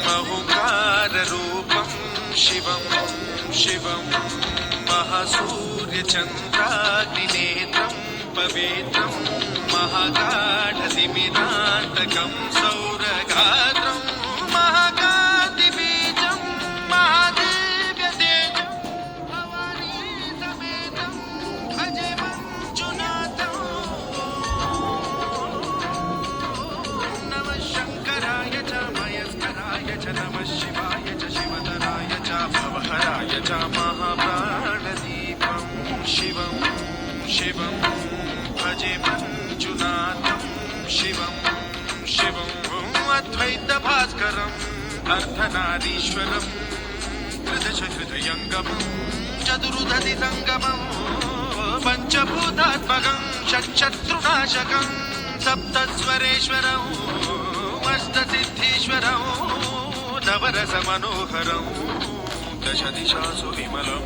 మహుకారూపం శివం శివం మహాసూర్యచంద్రాగ్నినేత్రం పవిత్రం మహాగాఢతిమిరాంతకం సౌరగాత్రం మహాకాంతిబీజం మహాదివ్యతేజం భవానీ సమేతం భజే మంజునాథం నమః శంకరాయ చ మయస్కరాయ చ నమః శివాయ చ శివతరాయ చ భవహరాయ చ మహాప్రాణదీపం శివం శివం భజే మంజునాథం శివం శివం అద్వైత భాస్కరం అర్ధనారీశ్వరం త్రిదశ హృదయంగమం చతురుదధి సంగమం పంచభూతాత్మకం షట్శత్రునాశకం సప్తస్వరేశ్వరం అష్టసిద్ధీశ్వరం నవరస మనోహరం దశ దిశాసు విమలం